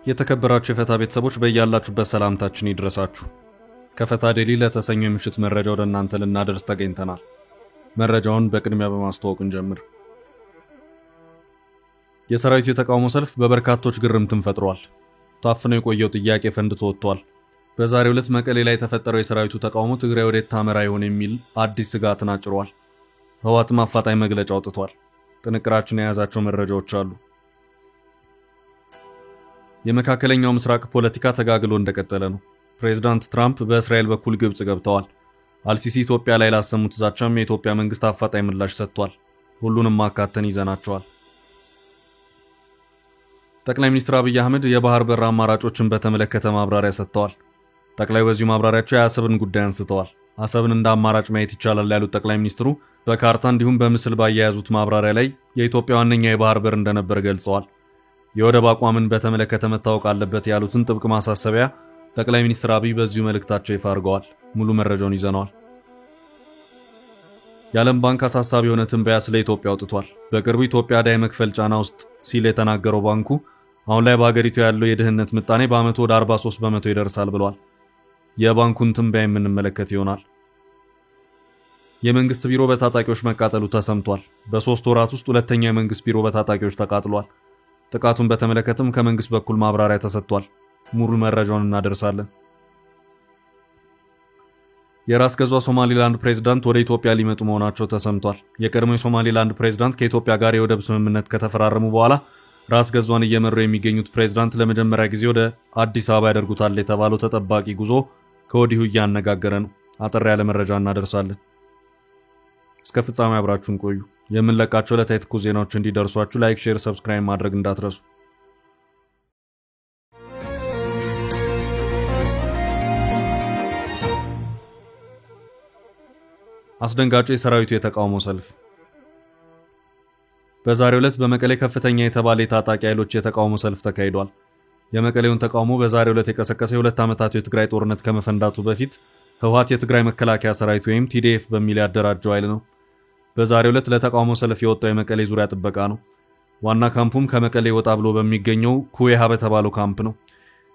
የተከበራችሁ የፈታ ቤተሰቦች በእያላችሁበት ሰላምታችን ይድረሳችሁ። ከፈታ ዴሊ ለተሰኘው የምሽት መረጃ ወደ እናንተ ልናደርስ ተገኝተናል። መረጃውን በቅድሚያ በማስተዋወቅ እንጀምር። የሰራዊቱ የተቃውሞ ሰልፍ በበርካቶች ግርምትን ፈጥሯል። ታፍኖ የቆየው ጥያቄ ፈንድቶ ወጥቷል። በዛሬው ዕለት መቀሌ ላይ የተፈጠረው የሰራዊቱ ተቃውሞ ትግራይ ወዴት ታመራ ይሆን የሚል አዲስ ስጋትን አጭሯል። ህወሓትም አፋጣኝ መግለጫ አውጥቷል። ጥንቅራችን የያዛቸው መረጃዎች አሉ። የመካከለኛው ምስራቅ ፖለቲካ ተጋግሎ እንደቀጠለ ነው። ፕሬዝዳንት ትራምፕ በእስራኤል በኩል ግብጽ ገብተዋል። አልሲሲ ኢትዮጵያ ላይ ላሰሙት ዛቻም የኢትዮጵያ መንግስት አፋጣኝ ምላሽ ሰጥቷል። ሁሉንም ማካተን ይዘናቸዋል። ጠቅላይ ሚኒስትር አብይ አህመድ የባህር በር አማራጮችን በተመለከተ ማብራሪያ ሰጥተዋል። ጠቅላይ በዚሁ ማብራሪያቸው የአሰብን ጉዳይ አንስተዋል። አሰብን እንደ አማራጭ ማየት ይቻላል ያሉት ጠቅላይ ሚኒስትሩ በካርታ እንዲሁም በምስል ባያያዙት ማብራሪያ ላይ የኢትዮጵያ ዋነኛ የባህር በር እንደነበር ገልጸዋል። የወደብ አቋምን በተመለከተ መታወቅ አለበት ያሉትን ጥብቅ ማሳሰቢያ ጠቅላይ ሚኒስትር አብይ በዚሁ መልእክታቸው ይፋ አድርገዋል። ሙሉ መረጃውን ይዘናል። የዓለም ባንክ አሳሳቢ የሆነ ትንበያ ስለ ኢትዮጵያ አውጥቷል። በቅርቡ ኢትዮጵያ ዕዳ የመክፈል ጫና ውስጥ ሲል የተናገረው ባንኩ አሁን ላይ በአገሪቱ ያለው የድህነት ምጣኔ በአመቱ ወደ 43% ይደርሳል ብሏል። የባንኩን ትንበያ የምንመለከት ይሆናል። የመንግስት ቢሮ በታጣቂዎች መቃጠሉ ተሰምቷል። በ3 ወራት ውስጥ ሁለተኛ የመንግስት ቢሮ በታጣቂዎች ተቃጥሏል። ጥቃቱን በተመለከተም ከመንግስት በኩል ማብራሪያ ተሰጥቷል። ሙሉ መረጃውን እናደርሳለን። የራስ ገዟ ሶማሊላንድ ፕሬዝዳንት ወደ ኢትዮጵያ ሊመጡ መሆናቸው ተሰምቷል። የቀድሞው የሶማሊላንድ ፕሬዝዳንት ከኢትዮጵያ ጋር የወደብ ስምምነት ከተፈራረሙ በኋላ ራስ ገዟን እየመሩ የሚገኙት ፕሬዝዳንት ለመጀመሪያ ጊዜ ወደ አዲስ አበባ ያደርጉታል የተባለው ተጠባቂ ጉዞ ከወዲሁ እያነጋገረ ነው። አጠር ያለ መረጃ እናደርሳለን። እስከ ፍጻሜ አብራችሁን ቆዩ። የምንለቃቸው ዕለታዊ ትኩስ ዜናዎች እንዲደርሷችሁ ላይክ፣ ሼር፣ ሰብስክራይብ ማድረግ እንዳትረሱ። አስደንጋጩ የሰራዊቱ የተቃውሞ ሰልፍ። በዛሬው ዕለት በመቀሌ ከፍተኛ የተባለ የታጣቂ ኃይሎች የተቃውሞ ሰልፍ ተካሂዷል። የመቀሌውን ተቃውሞ በዛሬው ዕለት የቀሰቀሰ የ2 ዓመታት የትግራይ ጦርነት ከመፈንዳቱ በፊት ህወሓት የትግራይ መከላከያ ሰራዊት ወይም ቲዲኤፍ በሚል ያደራጀው ኃይል ነው። በዛሬው ዕለት ለተቃውሞ ሰልፍ የወጣው የመቀሌ ዙሪያ ጥበቃ ነው። ዋና ካምፑም ከመቀሌ ወጣ ብሎ በሚገኘው ኩዌሃ በተባለው ካምፕ ነው።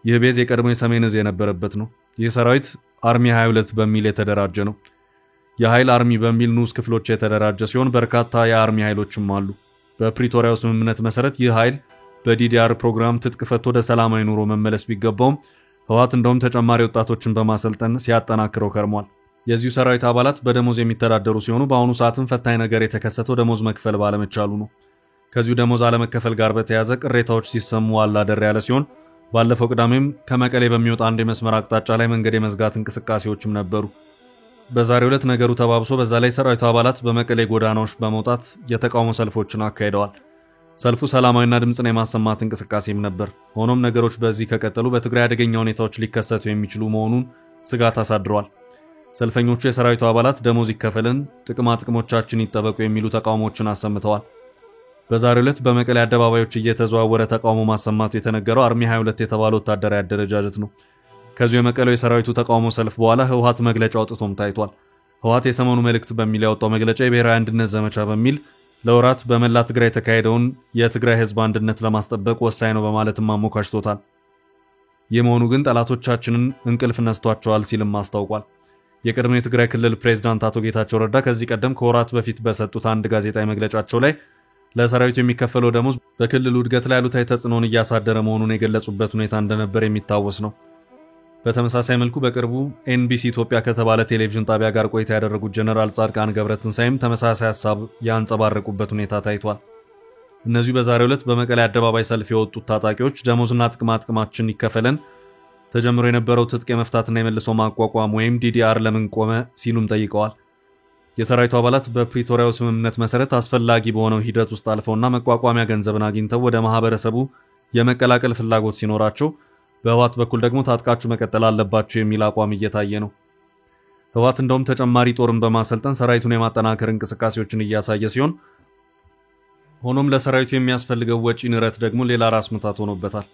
ይህ ቤዝ የቀድሞ የሰሜን ዕዝ የነበረበት ነው። ይህ ሰራዊት አርሚ 22 በሚል የተደራጀ ነው። የኃይል አርሚ በሚል ንዑስ ክፍሎች የተደራጀ ሲሆን በርካታ የአርሚ ኃይሎችም አሉ። በፕሪቶሪያው ስምምነት መሰረት ይህ ኃይል በዲዲአር ፕሮግራም ትጥቅ ፈቶ ወደ ሰላማዊ ኑሮ መመለስ ቢገባውም ህወሓት እንደውም ተጨማሪ ወጣቶችን በማሰልጠን ሲያጠናክረው ከርሟል። የዚሁ ሰራዊት አባላት በደሞዝ የሚተዳደሩ ሲሆኑ በአሁኑ ሰዓትም ፈታኝ ነገር የተከሰተው ደሞዝ መክፈል ባለመቻሉ ነው። ከዚሁ ደሞዝ አለመከፈል ጋር በተያያዘ ቅሬታዎች ሲሰሙ አላደር ያለ ሲሆን ባለፈው ቅዳሜም ከመቀሌ በሚወጣ አንድ የመስመር አቅጣጫ ላይ መንገድ የመዝጋት እንቅስቃሴዎችም ነበሩ። በዛሬው ዕለት ነገሩ ተባብሶ በዛ ላይ ሰራዊቱ አባላት በመቀሌ ጎዳናዎች በመውጣት የተቃውሞ ሰልፎችን አካሂደዋል። ሰልፉ ሰላማዊና ድምጽን የማሰማት እንቅስቃሴም ነበር። ሆኖም ነገሮች በዚህ ከቀጠሉ በትግራይ አደገኛ ሁኔታዎች ሊከሰቱ የሚችሉ መሆኑን ስጋት አሳድሯል። ሰልፈኞቹ የሰራዊቱ አባላት ደሞዝ ይከፈልን፣ ጥቅማ ጥቅሞቻችን ይጠበቁ የሚሉ ተቃውሞችን አሰምተዋል። በዛሬው ዕለት በመቀሌ አደባባዮች እየተዘዋወረ ተቃውሞ ማሰማቱ የተነገረው አርሚ 22 የተባለው ወታደራዊ አደረጃጀት ነው። ከዚሁ የመቀሌው የሰራዊቱ ተቃውሞ ሰልፍ በኋላ ህወሓት መግለጫ አውጥቶም ታይቷል። ህወሓት የሰሞኑ መልእክት በሚል ያወጣው መግለጫ የብሔራዊ አንድነት ዘመቻ በሚል ለወራት በመላ ትግራይ የተካሄደውን የትግራይ ህዝብ አንድነት ለማስጠበቅ ወሳኝ ነው በማለትም አሞካሽቶታል። ይህ መሆኑ ግን ጠላቶቻችንን እንቅልፍ ነስቷቸዋል ሲልም አስታውቋል። የቀድሞ የትግራይ ክልል ፕሬዝዳንት አቶ ጌታቸው ረዳ ከዚህ ቀደም ከወራት በፊት በሰጡት አንድ ጋዜጣዊ መግለጫቸው ላይ ለሰራዊቱ የሚከፈለው ደሞዝ በክልሉ እድገት ላይ አሉታዊ ተጽዕኖን እያሳደረ መሆኑን የገለጹበት ሁኔታ እንደነበር የሚታወስ ነው። በተመሳሳይ መልኩ በቅርቡ ኤንቢሲ ኢትዮጵያ ከተባለ ቴሌቪዥን ጣቢያ ጋር ቆይታ ያደረጉት ጀነራል ጻድቃን ገብረትንሳኤም ተመሳሳይ ሐሳብ ያንጸባረቁበት ሁኔታ ታይቷል። እነዚሁ በዛሬው ዕለት በመቀሌ አደባባይ ሰልፍ የወጡት ታጣቂዎች ደሞዝና ጥቅማችን ይከፈለን፣ ተጀምሮ የነበረው ትጥቅ የመፍታትና የመልሶ ማቋቋም ወይም ዲዲአር ለምን ቆመ ሲሉም ጠይቀዋል። የሰራዊቱ አባላት በፕሪቶሪያው ስምምነት መሰረት አስፈላጊ በሆነው ሂደት ውስጥ አልፈውና መቋቋሚያ ገንዘብን አግኝተው ወደ ማህበረሰቡ የመቀላቀል ፍላጎት ሲኖራቸው በህወሓት በኩል ደግሞ ታጥቃችሁ መቀጠል አለባችሁ የሚል አቋም እየታየ ነው። ህወሓት እንደውም ተጨማሪ ጦርን በማሰልጠን ሰራዊቱን የማጠናከር እንቅስቃሴዎችን እያሳየ ሲሆን ሆኖም ለሰራዊቱ የሚያስፈልገው ወጪ ንረት ደግሞ ሌላ ራስ ምታት ሆኖበታል።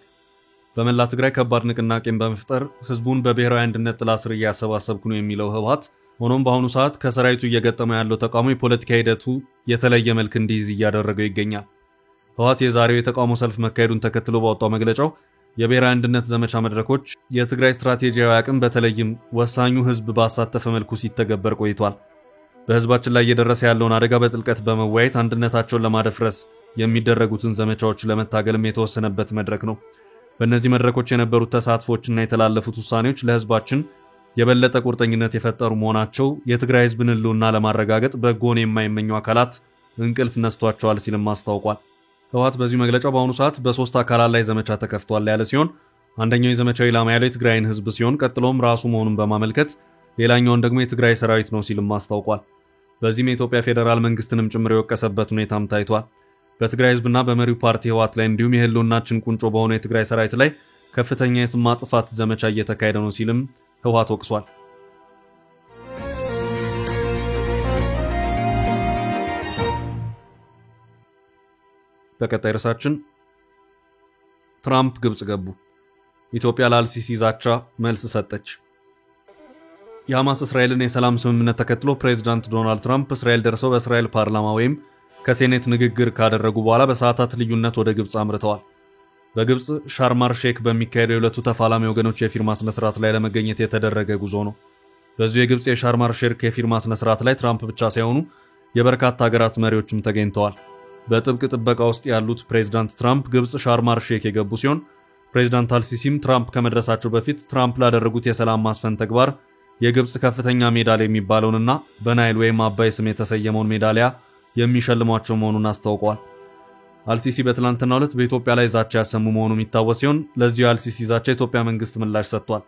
በመላ ትግራይ ከባድ ንቅናቄን በመፍጠር ህዝቡን በብሔራዊ አንድነት ጥላ ስር እያሰባሰብኩ ነው የሚለው ህወሓት ሆኖም በአሁኑ ሰዓት ከሰራዊቱ እየገጠመው ያለው ተቃውሞ የፖለቲካ ሂደቱ የተለየ መልክ እንዲይዝ እያደረገው ይገኛል። ህወሓት የዛሬው የተቃውሞ ሰልፍ መካሄዱን ተከትሎ ባወጣው መግለጫው የብሔራዊ አንድነት ዘመቻ መድረኮች የትግራይ ስትራቴጂያዊ አቅም በተለይም ወሳኙ ህዝብ ባሳተፈ መልኩ ሲተገበር ቆይቷል። በህዝባችን ላይ እየደረሰ ያለውን አደጋ በጥልቀት በመወያየት አንድነታቸውን ለማደፍረስ የሚደረጉትን ዘመቻዎች ለመታገልም የተወሰነበት መድረክ ነው። በእነዚህ መድረኮች የነበሩት ተሳትፎችና የተላለፉት ውሳኔዎች ለህዝባችን የበለጠ ቁርጠኝነት የፈጠሩ መሆናቸው የትግራይ ህዝብን ህልውና ለማረጋገጥ በጎን የማይመኙ አካላት እንቅልፍ ነስቷቸዋል ሲልም አስታውቋል። ህወሓት በዚህ መግለጫው በአሁኑ ሰዓት በሶስት አካላት ላይ ዘመቻ ተከፍቷል ያለ ሲሆን አንደኛው የዘመቻው ኢላማ ያለው የትግራይን ህዝብ ሲሆን ቀጥሎም ራሱ መሆኑን በማመልከት ሌላኛውን ደግሞ የትግራይ ሰራዊት ነው ሲልም አስታውቋል። በዚህም የኢትዮጵያ ፌዴራል መንግስትንም ጭምር የወቀሰበት ሁኔታም ታይቷል። በትግራይ ህዝብና በመሪው ፓርቲ ህወሓት ላይ እንዲሁም የህልውናችን ቁንጮ በሆነው የትግራይ ሰራዊት ላይ ከፍተኛ የስም ማጥፋት ዘመቻ እየተካሄደ ነው ሲልም ህወሓት ወቅሷል። በቀጣይ ርዕሳችን ትራምፕ ግብጽ ገቡ። ኢትዮጵያ ለአልሲሲ ዛቻ መልስ ሰጠች። የሐማስ እስራኤልን የሰላም ስምምነት ተከትሎ ፕሬዝዳንት ዶናልድ ትራምፕ እስራኤል ደርሰው በእስራኤል ፓርላማ ወይም ከሴኔት ንግግር ካደረጉ በኋላ በሰዓታት ልዩነት ወደ ግብጽ አምርተዋል። በግብጽ ሻርማር ሼክ በሚካሄደው የሁለቱ ተፋላሚ ወገኖች የፊርማ ስነ ስርዓት ላይ ለመገኘት የተደረገ ጉዞ ነው። በዚሁ የግብጽ የሻርማር ሼክ የፊርማ ስነ ስርዓት ላይ ትራምፕ ብቻ ሳይሆኑ የበርካታ ሀገራት መሪዎችም ተገኝተዋል። በጥብቅ ጥበቃ ውስጥ ያሉት ፕሬዝዳንት ትራምፕ ግብጽ ሻርማር ሼክ የገቡ ሲሆን ፕሬዝዳንት አልሲሲም ትራምፕ ከመድረሳቸው በፊት ትራምፕ ላደረጉት የሰላም ማስፈን ተግባር የግብጽ ከፍተኛ ሜዳሊያ የሚባለውንና በናይል ወይም አባይ ስም የተሰየመውን ሜዳሊያ የሚሸልሟቸው መሆኑን አስታውቀዋል። አልሲሲ በትላንትናው ዕለት በኢትዮጵያ ላይ ዛቻ ያሰሙ መሆኑ የሚታወስ ሲሆን ለዚሁ አልሲሲ ዛቻ የኢትዮጵያ መንግስት ምላሽ ሰጥቷል።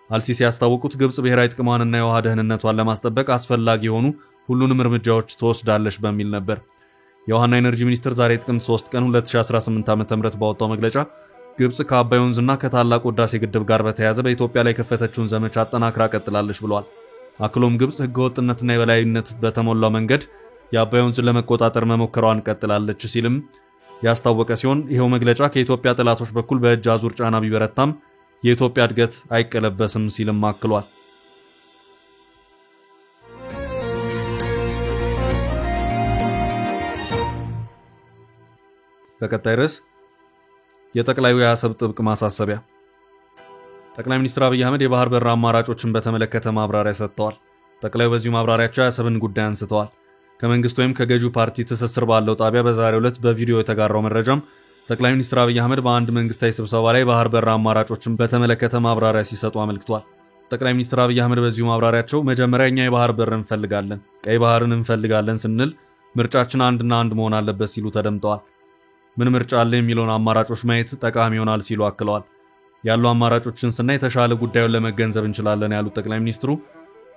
አልሲሲ ያስታወቁት ግብጽ ብሔራዊ ጥቅሟንና የውሃ ደህንነቷን ለማስጠበቅ አስፈላጊ የሆኑ ሁሉንም እርምጃዎች ትወስዳለች በሚል ነበር። የውሃና ኤነርጂ ሚኒስትር ዛሬ ጥቅምት 3 ቀን 2018 ዓ.ም ባወጣው መግለጫ ግብጽ ከአባይ ወንዝና ከታላቁ ህዳሴ ግድብ ጋር በተያያዘ በኢትዮጵያ ላይ የከፈተችውን ዘመቻ አጠናክራ ቀጥላለች ብሏል። አክሎም ግብጽ ህገወጥነትና የበላይነት በተሞላው መንገድ የአባይ ወንዝን ለመቆጣጠር መሞከሯን ቀጥላለች ሲልም ያስታወቀ ሲሆን ይሄው መግለጫ ከኢትዮጵያ ጠላቶች በኩል በእጅ አዙር ጫና ቢበረታም የኢትዮጵያ እድገት አይቀለበስም ሲልም አክሏል። በቀጣይ ርዕስ የጠቅላዩ የአሰብ ጥብቅ ማሳሰቢያ። ጠቅላይ ሚኒስትር አብይ አህመድ የባህር በር አማራጮችን በተመለከተ ማብራሪያ ሰጥተዋል። ጠቅላዩ በዚሁ ማብራሪያቸው የአሰብን ጉዳይ አንስተዋል። ከመንግስት ወይም ከገዢው ፓርቲ ትስስር ባለው ጣቢያ በዛሬው ዕለት በቪዲዮ የተጋራው መረጃም ጠቅላይ ሚኒስትር አብይ አህመድ በአንድ መንግስታዊ ስብሰባ ላይ ባህር በር አማራጮችን በተመለከተ ማብራሪያ ሲሰጡ አመልክቷል። ጠቅላይ ሚኒስትር አብይ አህመድ በዚሁ ማብራሪያቸው መጀመሪያ እኛ የባህር በር እንፈልጋለን፣ ቀይ ባህርን እንፈልጋለን ስንል ምርጫችን አንድና አንድ መሆን አለበት ሲሉ ተደምጠዋል። ምን ምርጫ አለ የሚለውን አማራጮች ማየት ጠቃሚ ይሆናል ሲሉ አክለዋል። ያሉ አማራጮችን ስናይ የተሻለ ጉዳዩን ለመገንዘብ እንችላለን ያሉት ጠቅላይ ሚኒስትሩ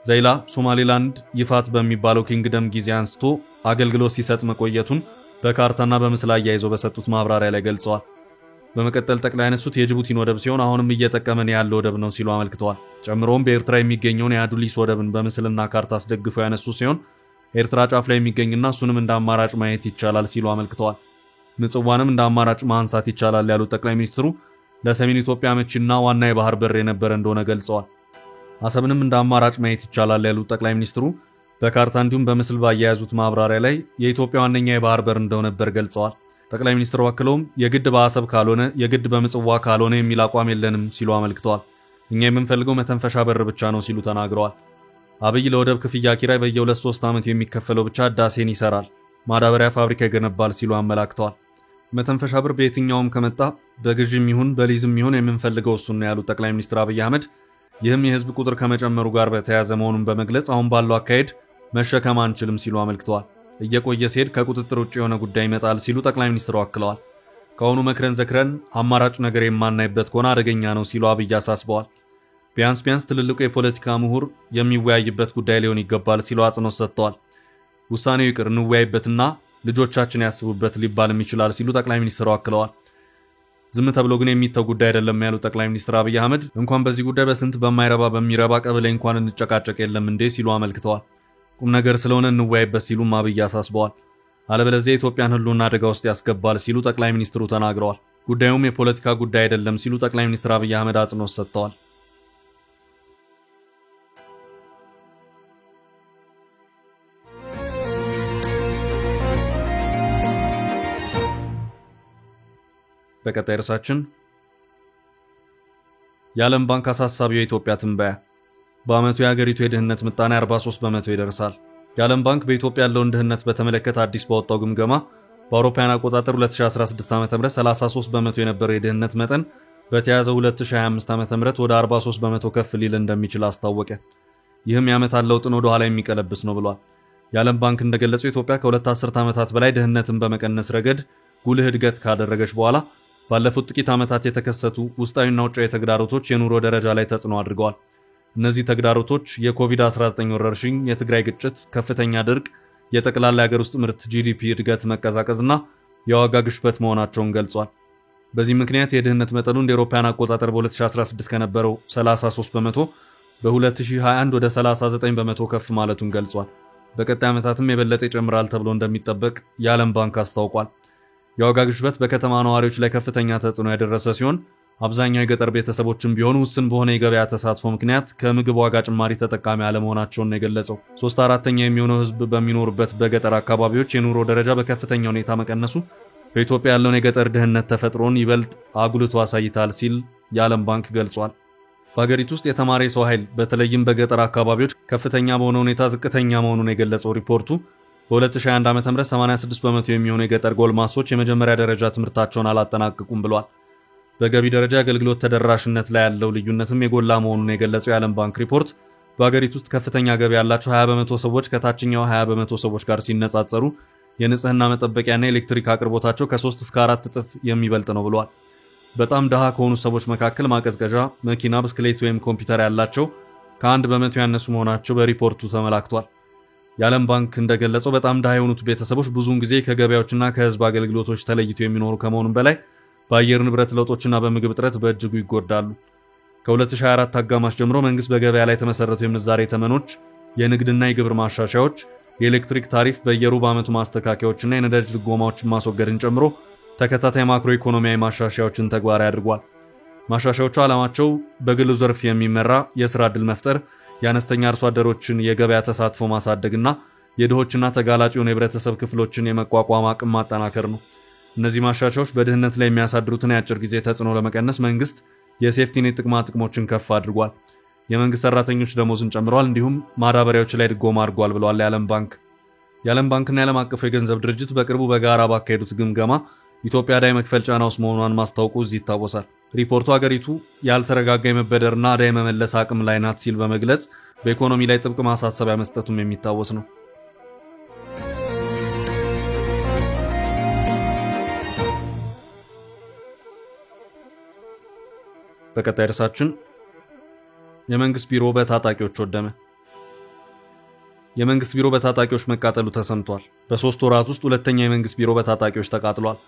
ዘይላ ሶማሌላንድ ይፋት በሚባለው ኪንግደም ጊዜ አንስቶ አገልግሎት ሲሰጥ መቆየቱን በካርታና በምስል አያይዘው በሰጡት ማብራሪያ ላይ ገልጸዋል። በመቀጠል ጠቅላይ ያነሱት የጅቡቲን ወደብ ሲሆን አሁንም እየጠቀመን ያለው ወደብ ነው ሲሉ አመልክተዋል። ጨምሮም በኤርትራ የሚገኘውን የአዱሊስ ወደብን በምስልና ካርታ አስደግፈው ያነሱ ሲሆን ኤርትራ ጫፍ ላይ የሚገኝና እሱንም እንደ አማራጭ ማየት ይቻላል ሲሉ አመልክተዋል። ምጽዋንም እንደ አማራጭ ማንሳት ይቻላል ያሉት ጠቅላይ ሚኒስትሩ ለሰሜን ኢትዮጵያ አመቺና ዋና የባህር በር የነበረ እንደሆነ ገልጸዋል። አሰብንም እንደ አማራጭ ማየት ይቻላል ያሉት ጠቅላይ ሚኒስትሩ በካርታ እንዲሁም በምስል ባያያዙት ማብራሪያ ላይ የኢትዮጵያ ዋነኛ የባህር በር እንደነበር ገልጸዋል። ጠቅላይ ሚኒስትሩ አክለውም የግድ በአሰብ ካልሆነ የግድ በምጽዋ ካልሆነ የሚል አቋም የለንም ሲሉ አመልክተዋል። እኛ የምንፈልገው መተንፈሻ በር ብቻ ነው ሲሉ ተናግረዋል። አብይ ለወደብ ክፍያ ኪራይ በየ2-3 ዓመት የሚከፈለው ብቻ ህዳሴን ይሰራል፣ ማዳበሪያ ፋብሪካ ይገነባል ሲሉ አመላክተዋል። መተንፈሻ በር በየትኛውም ከመጣ በግዥም ይሁን በሊዝም ይሁን የምንፈልገው እሱን ነው ያሉት ጠቅላይ ሚኒስትር አብይ አህመድ ይህም የህዝብ ቁጥር ከመጨመሩ ጋር በተያያዘ መሆኑን በመግለጽ አሁን ባለው አካሄድ መሸከም አንችልም ሲሉ አመልክተዋል። እየቆየ ሲሄድ ከቁጥጥር ውጭ የሆነ ጉዳይ ይመጣል ሲሉ ጠቅላይ ሚኒስትሩ አክለዋል። ከአሁኑ መክረን ዘክረን አማራጭ ነገር የማናይበት ከሆነ አደገኛ ነው ሲሉ አብይ አሳስበዋል። ቢያንስ ትልልቁ የፖለቲካ ምሁር የሚወያይበት ጉዳይ ሊሆን ይገባል ሲሉ አጽንኦት ሰጥተዋል። ውሳኔው ይቅር እንወያይበትና ልጆቻችን ያስቡበት ሊባልም ይችላል ሲሉ ጠቅላይ ሚኒስትሩ አክለዋል። ዝም ተብሎ ግን የሚተው ጉዳይ አይደለም ያሉት ጠቅላይ ሚኒስትር አብይ አህመድ እንኳን በዚህ ጉዳይ በስንት በማይረባ በሚረባ ቀበሌ እንኳን እንጨቃጨቅ የለም እንዴ ሲሉ አመልክተዋል። ቁም ነገር ስለሆነ እንወያይበት ሲሉም አብይ አሳስበዋል። አለበለዚያ የኢትዮጵያን ህልውና አደጋ ውስጥ ያስገባል ሲሉ ጠቅላይ ሚኒስትሩ ተናግረዋል። ጉዳዩም የፖለቲካ ጉዳይ አይደለም ሲሉ ጠቅላይ ሚኒስትር አብይ አህመድ አጽንኦት ሰጥተዋል። በቀጣይ ርዕሳችን የዓለም ባንክ አሳሳቢው የኢትዮጵያ ትንበያ በአመቱ የሀገሪቱ የድህነት ምጣኔ 43% ይደርሳል። የዓለም ባንክ በኢትዮጵያ ያለውን ድህነት በተመለከተ አዲስ ባወጣው ግምገማ በአውሮፓውያን አቆጣጠር 2016 ዓ.ም 33% የነበረው የድህነት መጠን በተያዘው 2025 ዓ.ም ወደ 43% ከፍ ሊል እንደሚችል አስታወቀ። ይህም የዓመታት ለውጥን ወደ ኋላ የሚቀለብስ ነው ብሏል። የዓለም ባንክ እንደገለጸው ኢትዮጵያ ከሁለት አስርት ዓመታት በላይ ድህነትን በመቀነስ ረገድ ጉልህ እድገት ካደረገች በኋላ ባለፉት ጥቂት ዓመታት የተከሰቱ ውስጣዊና ውጫዊ ተግዳሮቶች የኑሮ ደረጃ ላይ ተጽዕኖ አድርገዋል። እነዚህ ተግዳሮቶች የኮቪድ-19 ወረርሽኝ፣ የትግራይ ግጭት፣ ከፍተኛ ድርቅ፣ የጠቅላላ የሀገር ውስጥ ምርት GDP እድገት መቀዛቀዝና የዋጋ ግሽበት መሆናቸውን ገልጿል። በዚህ ምክንያት የድህነት መጠኑ እንደ አውሮፓውያን አቆጣጠር በ2016 ከነበረው 33% በ2021 ወደ 39% ከፍ ማለቱን ገልጿል። በቀጣይ ዓመታትም የበለጠ ይጨምራል ተብሎ እንደሚጠበቅ የዓለም ባንክ አስታውቋል። የዋጋ ግሽበት በከተማ ነዋሪዎች ላይ ከፍተኛ ተጽዕኖ ያደረሰ ሲሆን አብዛኛው የገጠር ቤተሰቦችም ቢሆኑ ውስን በሆነ የገበያ ተሳትፎ ምክንያት ከምግብ ዋጋ ጭማሪ ተጠቃሚ አለመሆናቸውን ነው የገለጸው። 3/4 የሚሆነው ህዝብ በሚኖርበት በገጠር አካባቢዎች የኑሮ ደረጃ በከፍተኛ ሁኔታ መቀነሱ በኢትዮጵያ ያለውን የገጠር ድህነት ተፈጥሮን ይበልጥ አጉልቶ አሳይታል ሲል የዓለም ባንክ ገልጿል። በሀገሪቱ ውስጥ የተማረ የሰው ኃይል በተለይም በገጠር አካባቢዎች ከፍተኛ በሆነ ሁኔታ ዝቅተኛ መሆኑን የገለጸው ሪፖርቱ በ2021 ዓ.ም 86% የሚሆኑ የገጠር ጎልማሶች የመጀመሪያ ደረጃ ትምህርታቸውን አላጠናቀቁም ብሏል። በገቢ ደረጃ የአገልግሎት ተደራሽነት ላይ ያለው ልዩነትም የጎላ መሆኑን የገለጸው የዓለም ባንክ ሪፖርት በሀገሪቱ ውስጥ ከፍተኛ ገቢ ያላቸው 20% ሰዎች ከታችኛው 20% ሰዎች ጋር ሲነጻጸሩ የንጽህና መጠበቂያና የኤሌክትሪክ አቅርቦታቸው ከ3 እስከ 4 እጥፍ የሚበልጥ ነው ብሏል። በጣም ድሃ ከሆኑ ሰዎች መካከል ማቀዝቀዣ፣ መኪና፣ ብስክሌት ወይም ኮምፒውተር ያላቸው ከ1% ያነሱ መሆናቸው በሪፖርቱ ተመላክቷል። የዓለም ባንክ እንደገለጸው በጣም ድሃ የሆኑት ቤተሰቦች ብዙውን ጊዜ ከገበያዎችና ከህዝብ አገልግሎቶች ተለይተው የሚኖሩ ከመሆኑም በላይ በአየር ንብረት ለውጦችና በምግብ እጥረት በእጅጉ ይጎዳሉ። ከ2024 አጋማሽ ጀምሮ መንግስት በገበያ ላይ የተመሰረቱ የምንዛሬ ተመኖች፣ የንግድና የግብር ማሻሻያዎች፣ የኤሌክትሪክ ታሪፍ በየሩብ ዓመቱ ማስተካከያዎችና የነዳጅ ድጎማዎችን ማስወገድን ጨምሮ ተከታታይ ማክሮ ኢኮኖሚያዊ ማሻሻያዎችን ተግባራዊ አድርጓል። ማሻሻያዎቹ ዓላማቸው በግሉ ዘርፍ የሚመራ የሥራ ዕድል መፍጠር፣ የአነስተኛ አርሶ አደሮችን የገበያ ተሳትፎ ማሳደግና የድሆችና ተጋላጭ የሆኑ የህብረተሰብ ክፍሎችን የመቋቋም አቅም ማጠናከር ነው። እነዚህ ማሻሻያዎች በድህነት ላይ የሚያሳድሩትን የአጭር ጊዜ ተጽዕኖ ለመቀነስ መንግስት የሴፍቲኔት ጥቅማ ጥቅሞችን ከፍ አድርጓል፣ የመንግስት ሰራተኞች ደሞዝን ጨምሯል፣ እንዲሁም ማዳበሪያዎች ላይ ድጎማ አድርጓል ብለዋል የዓለም ባንክ። የዓለም ባንክና የዓለም አቀፉ የገንዘብ ድርጅት በቅርቡ በጋራ ባካሄዱት ግምገማ ኢትዮጵያ ዕዳ የመክፈል ጫና ውስጥ መሆኗን ማስታወቁ እዚህ ይታወሳል። ሪፖርቱ ሀገሪቱ ያልተረጋጋ የመበደርና ዕዳ የመመለስ አቅም ላይ ናት ሲል በመግለጽ በኢኮኖሚ ላይ ጥብቅ ማሳሰቢያ መስጠቱም የሚታወስ ነው። በቀጣይ ርዕሳችን የመንግስት ቢሮ በታጣቂዎች ወደመ። የመንግስት ቢሮ በታጣቂዎች መቃጠሉ ተሰምቷል። በ3 ወራት ውስጥ ሁለተኛ የመንግስት ቢሮ በታጣቂዎች ተቃጥሏል።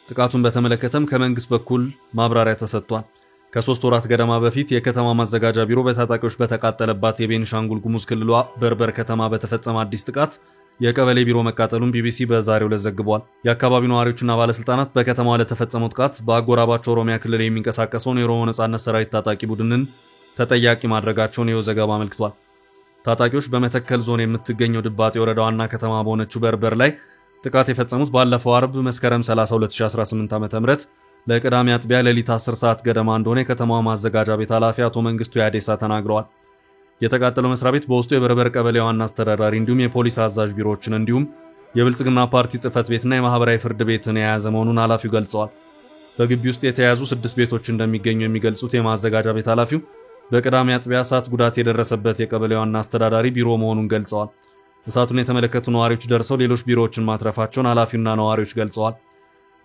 ጥቃቱን በተመለከተም ከመንግስት በኩል ማብራሪያ ተሰጥቷል። ከ3 ወራት ገደማ በፊት የከተማ ማዘጋጃ ቢሮ በታጣቂዎች በተቃጠለባት የቤኒሻንጉል ጉሙዝ ክልሏ በርበር ከተማ በተፈጸመ አዲስ ጥቃት የቀበሌ ቢሮ መቃጠሉን ቢቢሲ በዛሬው ዕለት ዘግቧል። የአካባቢው ነዋሪዎችና ባለስልጣናት በከተማዋ ለተፈጸመው ጥቃት በአጎራባች ኦሮሚያ ክልል የሚንቀሳቀሰውን የኦሮሞ ነጻነት ሰራዊት ታጣቂ ቡድንን ተጠያቂ ማድረጋቸውን ይኸው ዘገባ አመልክቷል። ታጣቂዎች በመተከል ዞን የምትገኘው ድባጤ ወረዳ ዋና ከተማ በሆነችው በርበር ላይ ጥቃት የፈጸሙት ባለፈው አርብ መስከረም 30 2018 ዓ.ም ለቅዳሜ አጥቢያ ሌሊት 10 ሰዓት ገደማ እንደሆነ የከተማዋ ማዘጋጃ ቤት ኃላፊ አቶ መንግስቱ ያዴሳ ተናግረዋል። የተቃጠለው መስሪያ ቤት በውስጡ የበርበር ቀበሌ ዋና አስተዳዳሪ እንዲሁም የፖሊስ አዛዥ ቢሮዎችን እንዲሁም የብልጽግና ፓርቲ ጽህፈት ቤትና የማህበራዊ ፍርድ ቤትን የያዘ መሆኑን ኃላፊው ገልጸዋል። በግቢ ውስጥ የተያዙ 6 ቤቶች እንደሚገኙ የሚገልጹት የማዘጋጃ ቤት ኃላፊው በቅዳሜ አጥቢያ እሳት ጉዳት የደረሰበት የቀበሌ ዋና አስተዳዳሪ ቢሮ መሆኑን ገልጸዋል። እሳቱን የተመለከቱ ነዋሪዎች ደርሰው ሌሎች ቢሮዎችን ማትረፋቸውን ኃላፊውና ነዋሪዎች ገልጸዋል።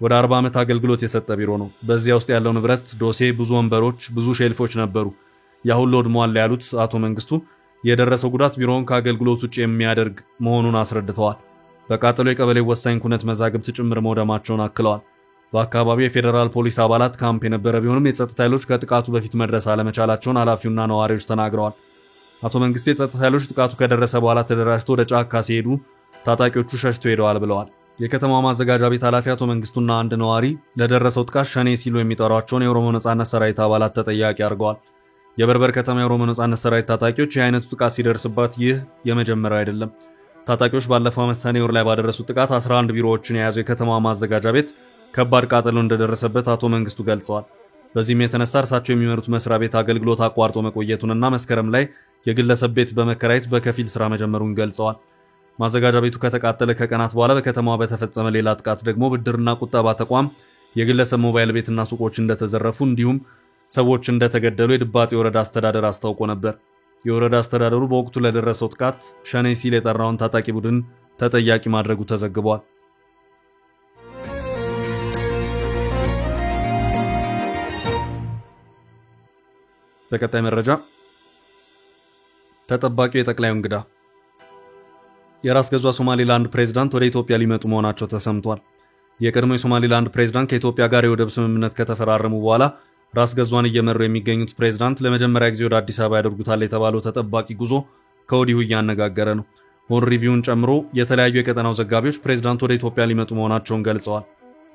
ወደ 40 ዓመት አገልግሎት የሰጠ ቢሮ ነው። በዚያ ውስጥ ያለው ንብረት ዶሴ፣ ብዙ ወንበሮች፣ ብዙ ሼልፎች ነበሩ። ያሁን ወድሟል ያሉት አቶ መንግስቱ የደረሰው ጉዳት ቢሮውን ከአገልግሎት ውጭ የሚያደርግ መሆኑን አስረድተዋል። በቃጠሎ የቀበሌው ወሳኝ ኩነት መዛግብት ጭምር መውደማቸውን አክለዋል። በአካባቢው የፌዴራል ፖሊስ አባላት ካምፕ የነበረ ቢሆንም የጸጥታ ኃይሎች ከጥቃቱ በፊት መድረስ አለመቻላቸውን ኃላፊውና ነዋሪዎች ተናግረዋል። አቶ መንግስቱ የጸጥታ ኃይሎች ጥቃቱ ከደረሰ በኋላ ተደራጅተው ወደ ጫካ ሲሄዱ ታጣቂዎቹ ሸሽተው ሄደዋል ብለዋል። የከተማዋ ማዘጋጃ ቤት ኃላፊ አቶ መንግስቱና አንድ ነዋሪ ለደረሰው ጥቃት ሸኔ ሲሉ የሚጠሯቸውን የኦሮሞ ነጻነት ሰራዊት አባላት ተጠያቂ አድርገዋል። የበርበር ከተማ የኦሮሞ ነጻነት ሰራዊት ታጣቂዎች የአይነቱ ጥቃት ሲደርስባት ይህ የመጀመሪያው አይደለም። ታጣቂዎች ባለፈው ዓመት ሰኔ ወር ላይ ባደረሱት ጥቃት 11 ቢሮዎችን የያዘው የከተማዋ ማዘጋጃ ቤት ከባድ ቃጠሎ እንደደረሰበት አቶ መንግስቱ ገልጸዋል። በዚህም የተነሳ እርሳቸው የሚመሩት መስሪያ ቤት አገልግሎት አቋርጦ መቆየቱንና መስከረም ላይ የግለሰብ ቤት በመከራየት በከፊል ስራ መጀመሩን ገልጸዋል። ማዘጋጃ ቤቱ ከተቃጠለ ከቀናት በኋላ በከተማዋ በተፈጸመ ሌላ ጥቃት ደግሞ ብድርና ቁጠባ ተቋም፣ የግለሰብ ሞባይል ቤትና ሱቆች እንደተዘረፉ እንዲሁም ሰዎች እንደተገደሉ የድባጤ ወረዳ አስተዳደር አስታውቆ ነበር። የወረዳ አስተዳደሩ በወቅቱ ለደረሰው ጥቃት ሸኔ ሲል የጠራውን ታጣቂ ቡድን ተጠያቂ ማድረጉ ተዘግቧል። በቀጣይ መረጃ ተጠባቂው የጠቅላዩ እንግዳ የራስ ገዟ ሶማሊላንድ ፕሬዝዳንት ወደ ኢትዮጵያ ሊመጡ መሆናቸው ተሰምቷል። የቀድሞ የሶማሊላንድ ፕሬዝዳንት ከኢትዮጵያ ጋር የወደብ ስምምነት ከተፈራረሙ በኋላ ራስ ገዟን እየመሩ የሚገኙት ፕሬዝዳንት ለመጀመሪያ ጊዜ ወደ አዲስ አበባ ያደርጉታል የተባለው ተጠባቂ ጉዞ ከወዲሁ እያነጋገረ ነው። ሆን ሪቪውን ጨምሮ የተለያዩ የቀጠናው ዘጋቢዎች ፕሬዝዳንቱ ወደ ኢትዮጵያ ሊመጡ መሆናቸውን ገልጸዋል።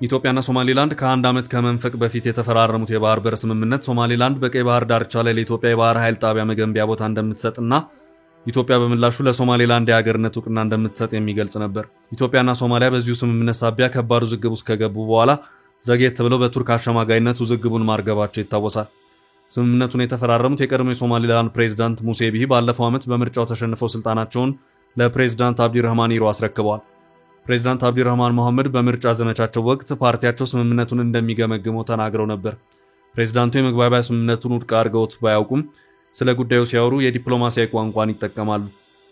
ኢትዮጵያና ሶማሊላንድ ከአንድ ዓመት ከመንፈቅ በፊት የተፈራረሙት የባህር በር ስምምነት ሶማሊላንድ በቀይ ባህር ዳርቻ ላይ ለኢትዮጵያ የባህር ኃይል ጣቢያ መገንቢያ ቦታ እንደምትሰጥና ኢትዮጵያ በምላሹ ለሶማሊላንድ የሀገርነት ዕውቅና እንደምትሰጥ የሚገልጽ ነበር። ኢትዮጵያና ሶማሊያ በዚሁ ስምምነት ሳቢያ ከባድ ውዝግብ ውስጥ ከገቡ በኋላ ዘግየት ብለው በቱርክ አሸማጋይነት ውዝግቡን ማርገባቸው ይታወሳል። ስምምነቱን የተፈራረሙት የቀድሞ የሶማሊላንድ ፕሬዝዳንት ሙሴ ቢሂ ባለፈው ዓመት በምርጫው ተሸንፈው ስልጣናቸውን ለፕሬዝዳንት አብዲረህማን ኢሮ አስረክበዋል። ፕሬዝዳንት አብዲረህማን መሐመድ በምርጫ ዘመቻቸው ወቅት ፓርቲያቸው ስምምነቱን እንደሚገመግመው ተናግረው ነበር። ፕሬዝዳንቱ የመግባቢያ ስምምነቱን ውድቅ አድርገውት ባያውቁም ስለ ጉዳዩ ሲያወሩ የዲፕሎማሲያዊ ቋንቋን ይጠቀማሉ።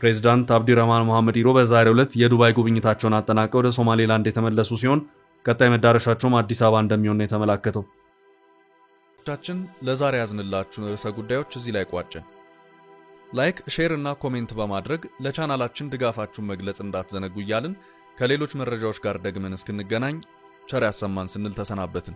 ፕሬዝዳንት አብዲረህማን መሐመድ ኢሮ በዛሬው ዕለት የዱባይ ጉብኝታቸውን አጠናቀው ወደ ሶማሊላንድ የተመለሱ ሲሆን ቀጣይ መዳረሻቸውም አዲስ አበባ እንደሚሆን የተመላከተው። ለዛሬ ያዝንላችሁን ርዕሰ ጉዳዮች እዚህ ላይ ቋጨን። ላይክ፣ ሼር እና ኮሜንት በማድረግ ለቻናላችን ድጋፋችሁን መግለጽ እንዳትዘነጉ እያልን ከሌሎች መረጃዎች ጋር ደግመን እስክንገናኝ ቸር ያሰማን ስንል ተሰናበትን።